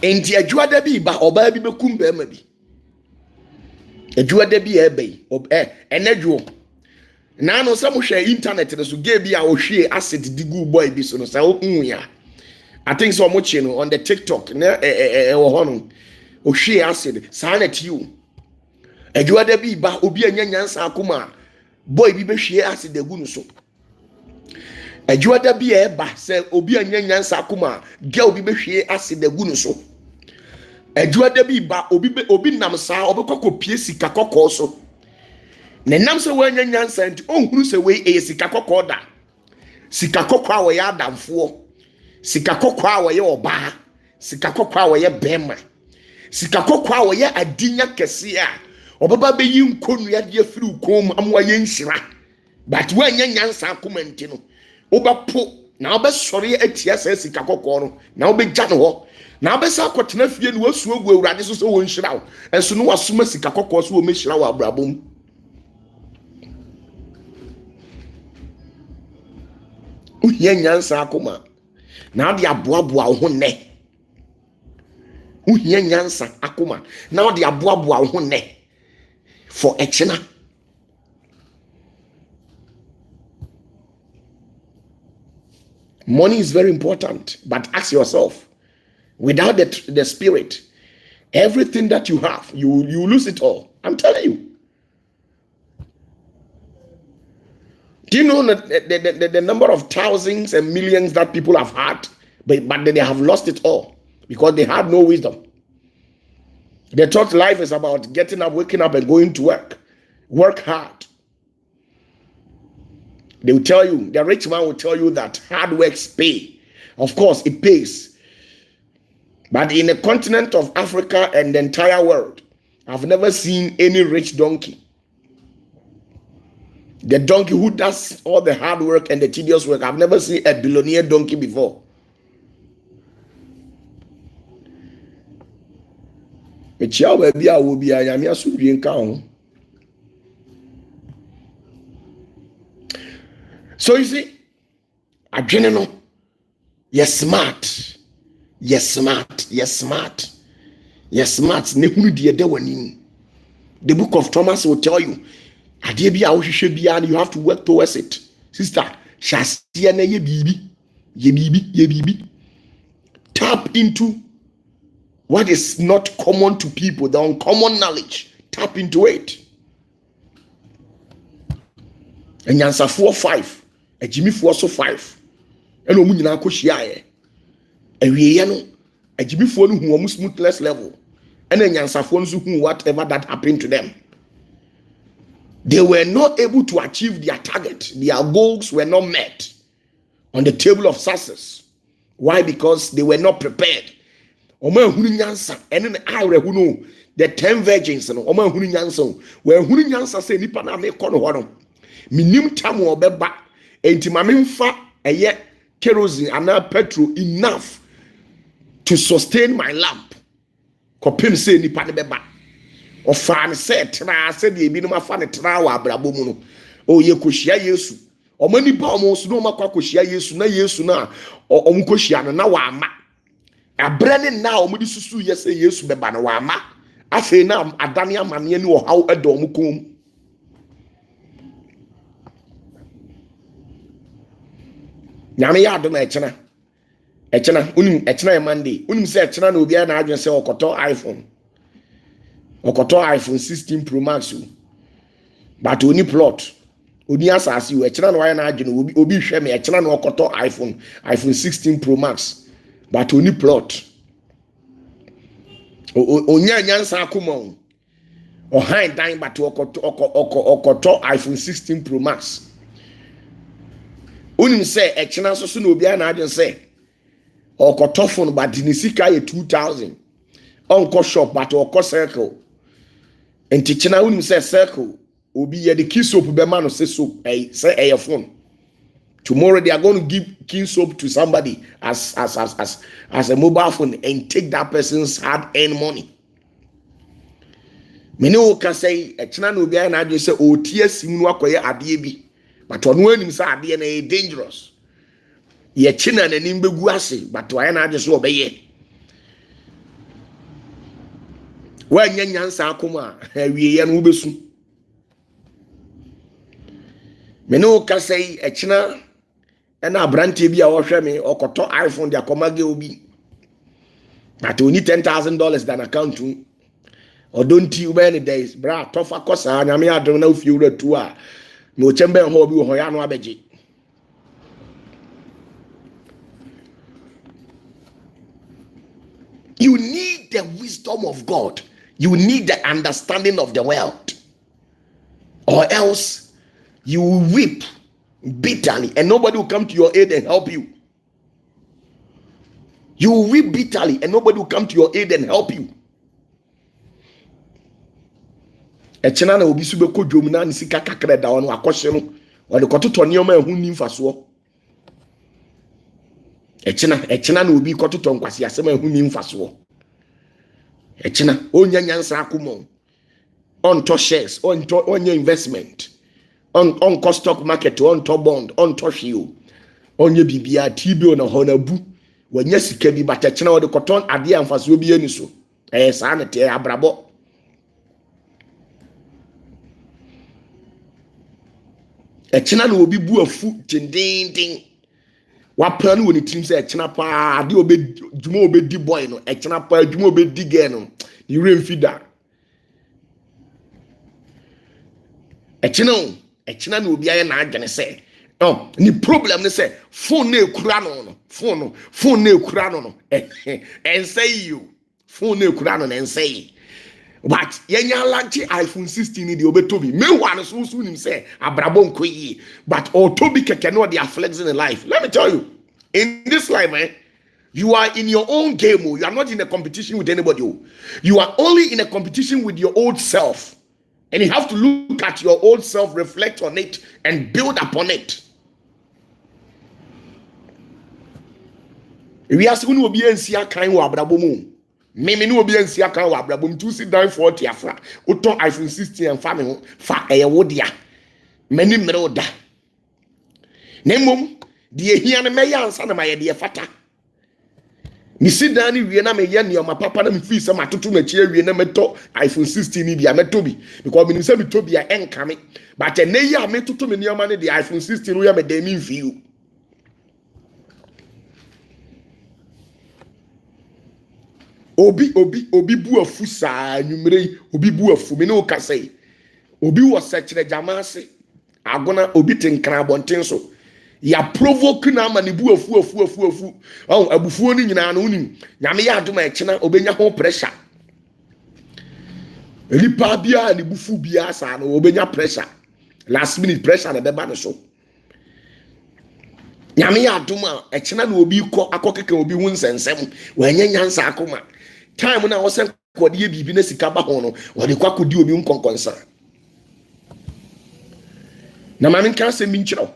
Enti adwuada bi ba oba bi bekum ba ma bi adwuada bi ebe enadwo na no some share internet so ge bi a ohwe asset digu boy bi so no sa ya I think so much no on the TikTok na wo hono ohwe asset sa na tiu adwuada bi ba obi anya nyansa akoma boy bi be hwe asset dagu no so adwuada bi eba se obi anya nyansa akoma girl bi be hwe asset dagu no so adwuada bi ba obi nam sa obekoko pie sika kokko so ne nam se wanya nyansa nti onhuru se we sika kokko da sika kokko a we adamfo sika kokko a we oba sika kokko a we bema sika kokko a we adinya kese a obaba be yi nkonua de afiri ukom amwa ye nhira but wanya nyansa akomanti no obapo na obesori atia se sika kokko no na obegya no ho na obesa akotena fie no wasu ogu awurade so so won hyira wo enso no wasoma sika kokko so wo mehyira wo abrabom uhia nyansa akoma na odi aboaboa wo ho ne uhia nyansa akoma na odi aboaboa wo ho ne for echina. Money is very important, but ask yourself, without the spirit, everything that you have, you lose it all. I'm telling you. Do you know that the number of thousands and millions that people have had, but they have lost it all because they had no wisdom. They thought life is about getting up, waking up, and going to work. Work hard. They will tell you, the rich man will tell you that hard works pay. Of course, it pays. But in the continent of Africa and the entire world, I've never seen any rich donkey. The donkey who does all the hard work and the tedious work, I've never seen a billionaire donkey before. So you see, adrenal, you're smart, you're smart, you're smart, you're smart. The book of Thomas will tell you, you have to work towards it. Sister, tap into what is not common to people, the uncommon knowledge. Tap into it. And answer 4-5. A Jimmy 4-5, and Omunina Koshia. A Riano, a Jimmy 4 who almost smoothless level, and then Yansafonsu who whatever that happened to them. They were not able to achieve their target, their goals were not met on the table of success. Why? Because they were not prepared. Oma Hunyansa, and then I know the 10 virgins, and Oma Hunyansa, where Hunyansa say Nipana make on minim tamu obeba enti mamemfa eye kerosene and petrol enough to sustain my lamp kopem say nipa ne beba ofan say tra say de bi no mafa ne tra wa abrabo mu no o ye kohia Yesu omani ba omo so no makwa kohia Yesu na Yesu na omo kohia no na wa ama abre ne na omo di susu ye say Yesu beba no wa ama afi na adane amane ni wo haw edo omo kom. Nyame ya adom echena unim echena Monday unim say echena na obi na adwen say okoto iPhone 16 Pro Max but oni plot oni asase you echena na why na adwen obi hwe me echena na okoto iPhone 16 Pro Max but oni plot onya nyansa akoma o high dying but okoto iPhone 16 Pro Max. Unim say echena so na obi na adwen say okoto phone but dinisika ye 2000 onko shop but oko circle enti chena unim say circle obi ye the key soap be man say soap say a phone. Tomorrow they are going to give key soap to somebody as a mobile phone and take that person's hard-earned money. Many can say echena no obi na adwen say o tie sim no akoye ade bi. But on when him say dangerous. Ye china na nim begu ase, but why na ade so obeye. Wa nyanyansa akoma awie ye no besu. Me no ka say e china na abrante bi a wo hwe me okoto iPhone dia komage obi. But we need $10,000 than account to. Or don't you many days, bra tofa kosa nyame adom na ofi wura tu a. No chembe ho bi ho ya no abeji. You need the wisdom of God. You need the understanding of the world. Or else you will weep bitterly and nobody will come to your aid and help you. You will weep bitterly and nobody will come to your aid and help you. Echena na obi sube ko dwom na nsika kakra da ono akohye no o de kototo nioma ehu ni mfaso echina na obi kototo nkwasi asema ehu ni mfaso echina onya nyansa akomo on shares on investment on stock market on bond on hwio onye bibia tibio na honabu wanya sika bi batachina wode koton ade amfaso bi ani so saa na te abrabo echina na obi bu afu tindindin wa plan woni tim say echina pa ade dwuma obedi boy no echina pa dwuma obedi girl no ni remfida echina na obi aye na adwene say ni problem ne say phone na ekura no phone na ekura no and say you phone na ekura no and say but yenya launch iPhone 16 ni de obetobi mewa no so nim say abrabo nkoyi but otobi keke no they are flexing in life. Let me tell you, in this life, you are in your own game. You are not in a competition with anybody. You are only in a competition with your old self, and you have to look at your old self, reflect on it, and build upon it. We are soon will be in Sia kind of abrabo. Mimi no obi ansi aka wa abrabom 2 sit down 40 afra uton iPhone 16 and fa me ho fa wodia mani mere oda nemom de ehia ne meya ansa na maye de fata mi sit down ni wie na me ye ne o papa na me fi se matoto na chi wie na meto iPhone 16 ni bia meto bi because me say meto bia enka me but na yi a metoto me ne o ma ne de iPhone 16 we ya me de mi view obi bu afu saa nwumre obi bu afu me ne o kasai obi wo sekire jamase agona obi tenkran abonten so ya provoke na ma ne bu afu abufuo ni nyina no unim nyame ya adoma ekina obenya ho pressure lipa bia ne bufu bia saa no obenya pressure last minute pressure na beba no so nyame ya adoma ekina na obi akokeke obi hu nsensem wanya nyansa akoma time na wosen kwode bibi na sika ba ho no wode kwakodi obi nkonkonsa na mamen kan se minchiro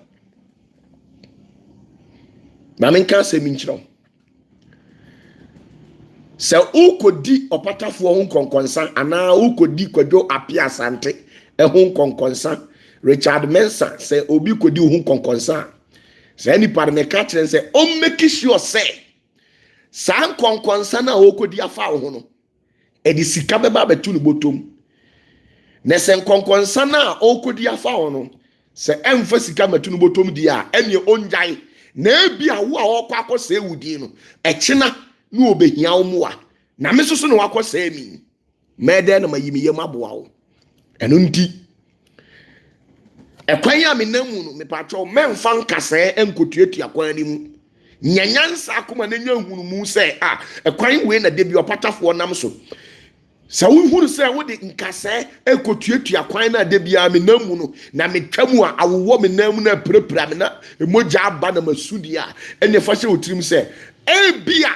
se ukodi opatafuo ho nkonkonsa ana ukodi kwadwo apia asante ho nkonkonsa Richard Mensa se obi kodi ho nkonkonsa se ni parmeka kire se o make sure say san konkonsa na okodi afa ho no edi sika beba betu no botom na se konkonsa na okodi afa ho no se emfa sika metu no botom dia ene onjai na ebia wo a okwa akosa ewudi no ekina na obehia omoa na mesoso no akosa emi mede na mayimiye maboa wo eno nti ekwan ya menamu no mepatro memfa nkasa enkotuatu akwan ni mu nyanyansa akoma na nya hunu mu se ekwan we na debi opatafuo nam so sa wo hunu se wo de nkasa ekotuatu akwan na debi a menamu no na metwamu a awowo menamu na prepra me na emoja aba na masudi a ene fa hye otirim se ebia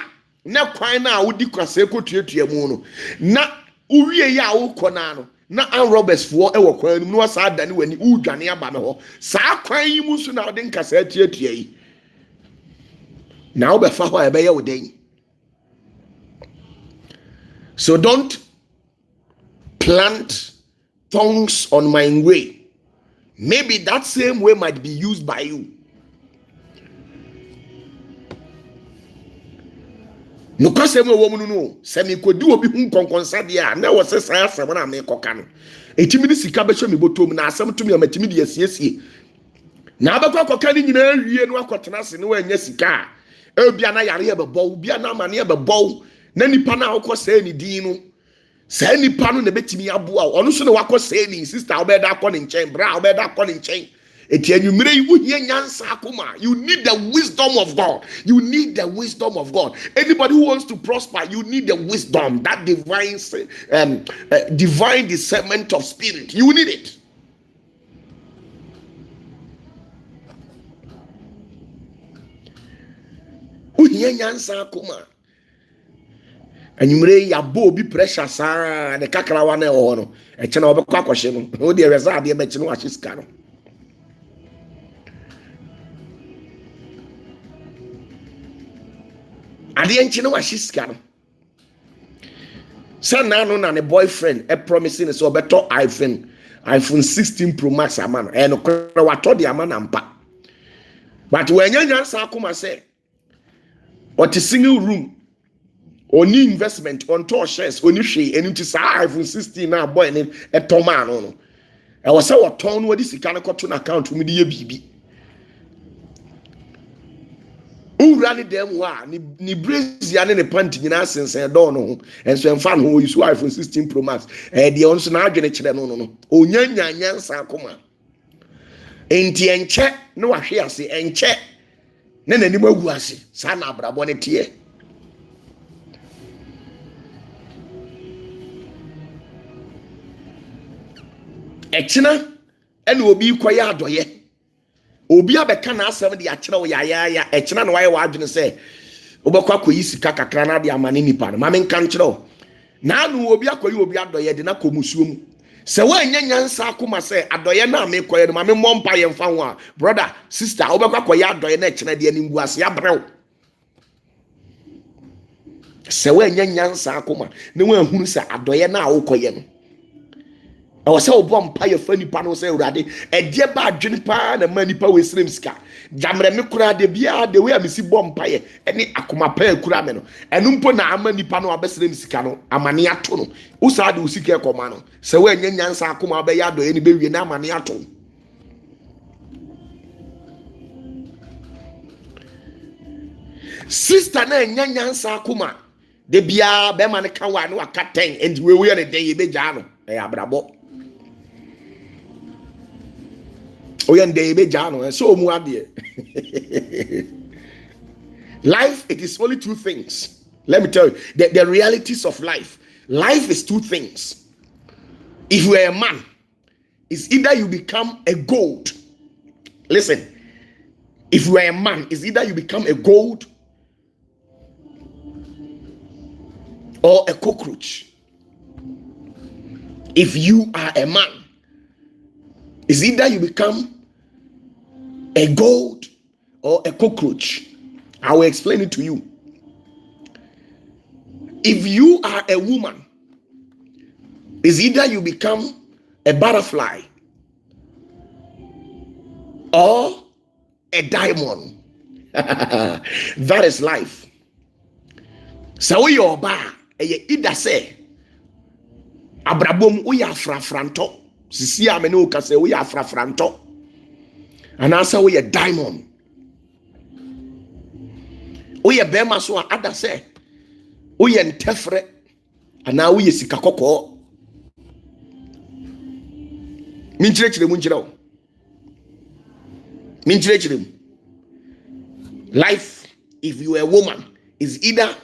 na kwan na wo di kwasa ekotuatu mu no na uwie ya wo kona no na an robbers for ewo kwan mu no sa adane wani udwane aba me ho sa kwan yi mu so na wo de nkasa atiatua yi now befa ho ebe ye woden. So don't plant thorns on my way. Maybe that same way might be used by you. No kase me wo mu no se me kodi obi hu konkonsa de a na wo se sai asem na me koka no etimi ni sika be hwe me botom na asem to me amatimi de asiesie na abakwa koka ni nyina wie no akotena se ne wa anya sika ebia na yare ye bebo bia na amane ye bebo na nipa na akose ni din no se nipa no na betimi aboa ono so ne wakose ni sister obeda akọ ne nchen bra obeda akọ ne nchen eti anwumre yi uhie nyansa akoma. You need the wisdom of God. You need the wisdom of God. Anybody who wants to prosper, you need the wisdom, that divine discernment of spirit. You need it. Uhie nyansa akoma. Anwumre ya bo bi pressure saa ne kakrawa na ho no e che na obekwa akwhye no o de reza ade be che no ahye sika no. ade enche na wa sika no say na no na ne boyfriend e promising so beto iPhone 16 Pro Max amano e no kra wa to de amana mpa but when nyansa akoma say what a single room oni investment on to shares oni hwe eni ti sa iPhone 16 na boy ni e to man no e wo say what ton no di sika no koto na account mu di ye bibi urani dem wa ni brazier ne panty nyina sensen do no enso emfa no use iPhone 16 Pro Max de onso na adwene kire no onyanya nsa akoma enti enche no wahwe ase enche ne nanim agu ase sa na abrabo ne tie echina ene obi koya adoye obi abeka na asem de akere wo ya echina na waye wadwene se obekwa koyi sika kakra na de amane nipa no mame nka nkere na anu obi akoyi obi adoye de na komusuom se wa nyanyansa akoma se adoye na me koye no mame mompa ye mfa ho a brother sister obekwa koyi adoye na echina de animgu ase ya brew se wa nyanyansa akoma ne wa hunu se adoye na awokoye no I was so bomb pay funny panel say already. A dear bad juniper and a money power slim ska. Jamre me kura de bia the way I see bomb pay any akuma pay kurameno. And umpo na amani pano abeslim skano amani atono. Usa do usike komano. Se we nyansa akuma be yado any baby na amani aton. Sister na nyansa akuma de bia be man kan wa no aka 10 and we are the day be jano. E abrabo. So life, it is only two things. Let me tell you, the realities of life. Life is two things. If you are a man, it's either you become a goat. Listen, if you are a man, it's either you become a goat or a cockroach. If you are a man, it's either you become a goat or a cockroach. I will explain it to you. If you are a woman, it's either you become a butterfly or a diamond. That is life. So your bar, either say, Abrabom uya frafranto. Sisi amene o kase we afrafranto anasa we diamond we bema so ada se we ntefre ana we sika kokko minchirechire life, if you are a woman, is either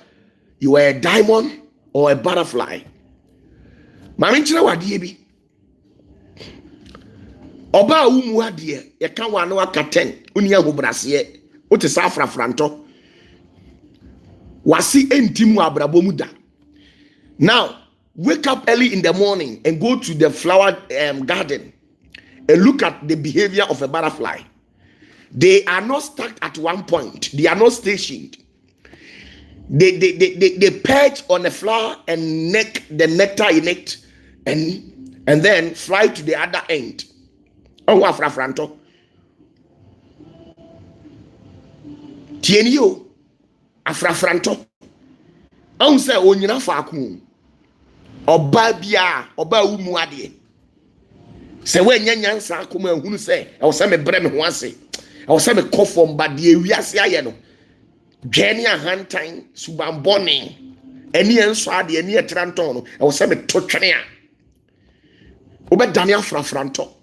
you are a diamond or a butterfly. Maminchire wadie bi oba umu adie ye kan wa no aka 10 uni ahobrase o te sa afrafranto wasi entimu abrabomu da. Now wake up early in the morning and go to the flower garden and look at the behavior of a butterfly. They are not stuck at one point. They are not stationed. They perch on a flower and neck the nectar in it and then fly to the other end. Oh, afrafranto. Tienio afrafranto. On say onyina faaku. Oba bia, oba umu ade. Se we nyanyansa akoma hunu se, e wo se me bre me ho ase. E wo se me kofom ba de wiase aye no. Dwani ahantan subambone. Eni enso ade eni etranton no, e wo se me to twene a. Obedane afrafranto.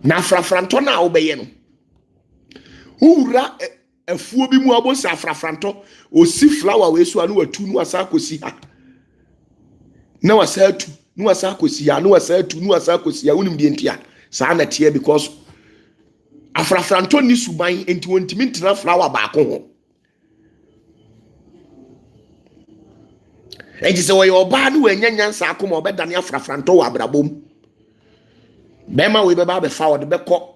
Na afrafranto na obeye no. Ura efuo bi mu abosa afrafranto osi flower we so anu watu nu asa akosi ha. Na wasa atu, nu wasa akosi ha, nu wasa atu, nu wasa akosi ha unim de ntia. Sa na tie because afrafranto ni suban enti wontimi ntra flower ba ko ho. Enti se wo yo ba nu wanyanyansa akoma obedane afrafranto wa abrabom. Bema we beba be forward be ko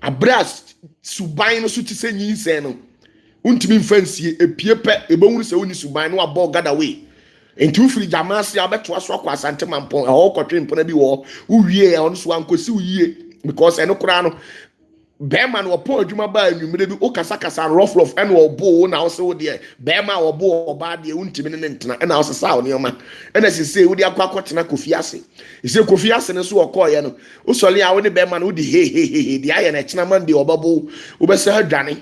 abras suban no so ti se nyinsen no untimi fancy epiepe ebewunu se woni suban no abọ gada way enti ufiri jamasi abeto aso akwa asante mampon e kotwe mpona bi wo uwie e ono so ankosi uwie because eno kura no bema no opo adwuma ba anwumre bi o kasa rough eno obo na wo se wo de bema obo oba de untimi ne ntena na wo se sa wo neoma na sese wo de akwa kofi ase ise kofi ase ne so okoye no wo sole a wo ne bema no wo de he de aye na china man de obabo wo be se hadwane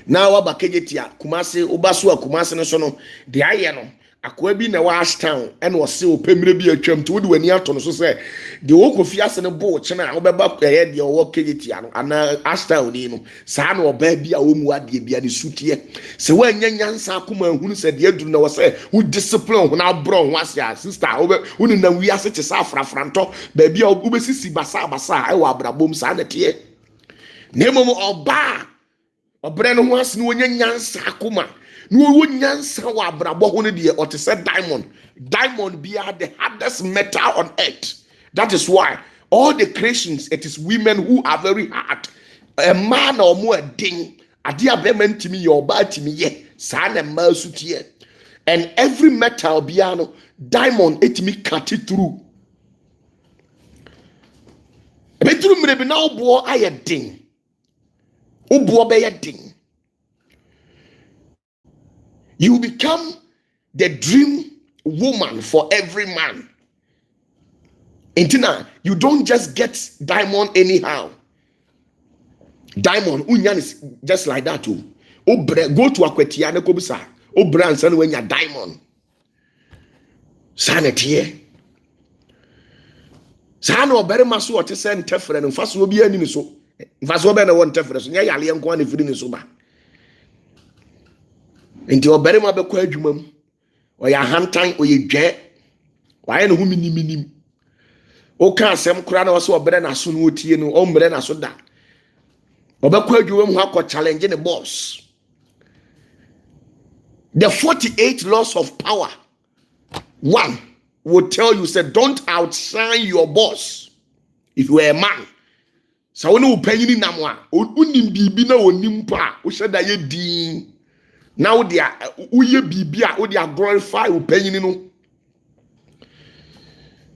na wa bakejetia kumase obaso akumase ne so no de aye no akwa bi na wa ashtown ene wo se opemire bi atwam to wo de wani ato no so se de wo kofi ase ne bo chena wo beba ye de wo kejetia no ana ashtown ni no sa na oba bi a wo mu ade bia ne sutie se wa nyanyansa akuma hunu se de aduru na wo se wo discipline ho na bro ho ase a sister wo ne na wi ase che sa afrafranto ba bia wo be sisi basa e wa abrabom sa na tie nemo oba obre no ho ase no nyanyansa akuma no wo nyansa wa abrabo ho ne de o te say diamond be the hardest metal on earth. That is why all the creations, it is women who are very hard. A man or more ding ade abema ntimi ye oba timi ye sa na ma sutie, and every metal biano diamond etimi cut it through. Betru mre bi na obo aye ding obo be ye ding. You become the dream woman for every man. Intina, you don't just get diamond anyhow. Diamond, unyan is just like that too. Go to Akwetia ne kobisa. Obran san when you diamond. Sanity. Sano very masu what is sent tefre and fast will be any so. Fast will be one tefre. So ya yali and one feeling so bad. Nti obere ma bekọ adwumam o ya hantan o ye dwe wa ye no hu minim o ka asem kura na o so obere na so no otie no o mre na so da obekọ adwumam ho akọ challenge the boss. The 48 laws of power, one will tell you, say, don't outshine your boss. If you are a man, so when you pay ni namwa unim bibi na onim pa o sheda ye din. Now they are uye bibia o they are glorify upayini no.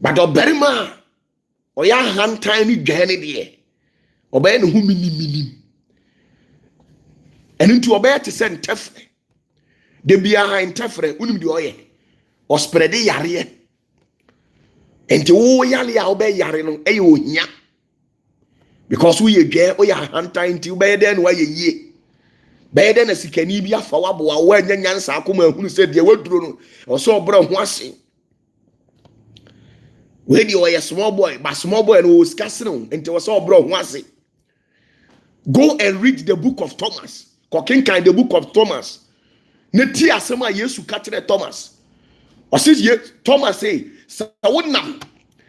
But oberima oya hantan ni dwane de. Obey no hu minim. And into obey to send tefre. De bia han tefre unim de oye. O spread yare. Enti wo yale a obey yare no e yo hia. Because we ye oya hantan ti obey den wa ye. Better than a sikanibia for wabo when yansa akuma who said they were drone or so brown washing. When you are a small boy, but small boy and was casting into a so brown washing. Go and read the book of Thomas. Kokinkai the book of Thomas. Netia Sama Yesu Katine Thomas. Or says ye Thomas say, Sawunam.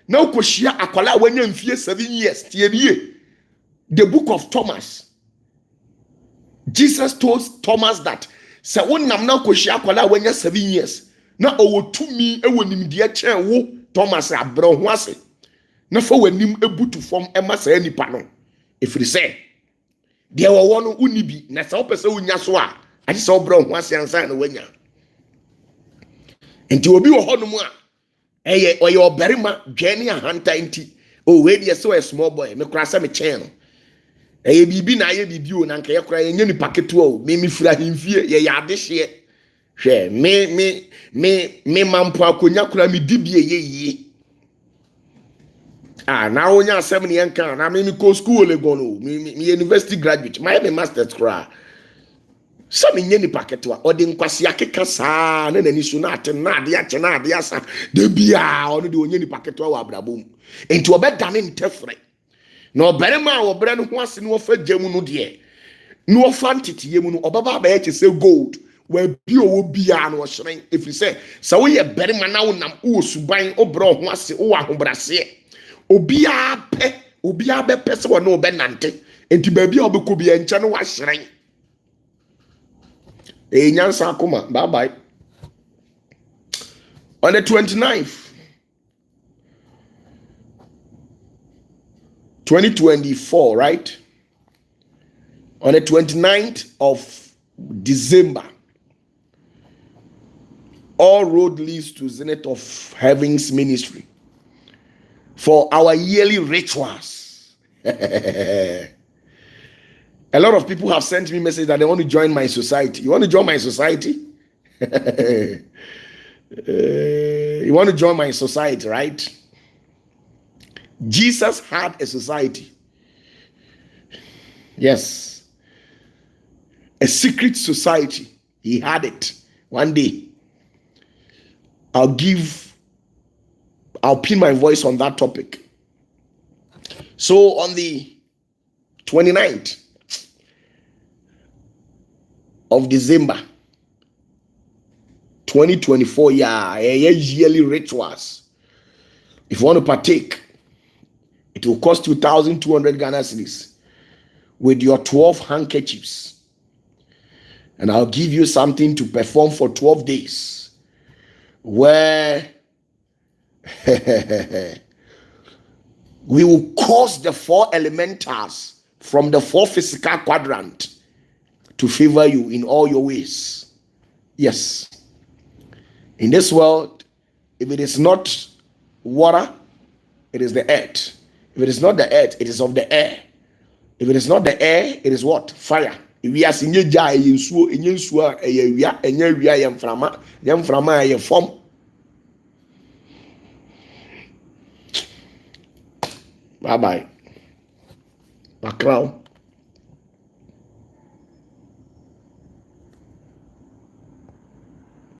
Now Koshia Akola when you in 7 years, the book of Thomas. Jesus told Thomas that say won nam na koshia kwala when you 7 years na owo tumi ewonim de chen wo Thomas abro ho ase na fa wanim ebutu fom ema sa nipa no efiri say de wo no unibi na sa opese unya so a ade sa obro ho ase ansa na wanya enti obi wo hono mu a eye oye oberima dwane ahanta enti o we de so a small boy me kura sa me chen no eye bibi na ye bibi o na nka ye kura ye nyani paketo o me fira himfie ye ya de hye hwe me mampo akonya kura me dibie ye yi na onya asem ne nka na me ko school le go no me university graduate my master's kura so me nyani paketo a ode nkwase akeka saa na nani so na ate na ade ache na ade asa de bia ono de onyani paketo a wa abrabom enti obedane ntefre. No berema wo bre no ho ase no fa gyamu no de no fa ntete mu no obaba ba ye say gold wa bi owo bia no hyeren efiri say sa wo ye berema na wo nam wo suban obro ho ase wo ahobrase obia be pese wo no be nante enti ba bia obekọ bia nche no wa hyeren nyansa akoma bye bye. On the 29th 2024, right? On the 29th of December, all road leads to Zenith of Heaven's ministry for our yearly rituals. A lot of people have sent me message that they want to join my society. You want to join my society? You want to join my society, right? Jesus had a society. Yes. A secret society. He had it. One day, I'll pin my voice on that topic. So on the 29th of December 2024, yearly rituals. If you want to partake, it will cost you 1,200 Ghana cedis with your 12 handkerchiefs. And I'll give you something to perform for 12 days where we will cause the 4 elementals from the 4 physical quadrant to favor you in all your ways. Yes. In this world, if it is not water, it is the earth. If it is not the earth, it is of the air. If it is not the air, it is what? Fire. If we are seeing jai in suo, yam form. Bye bye. Background.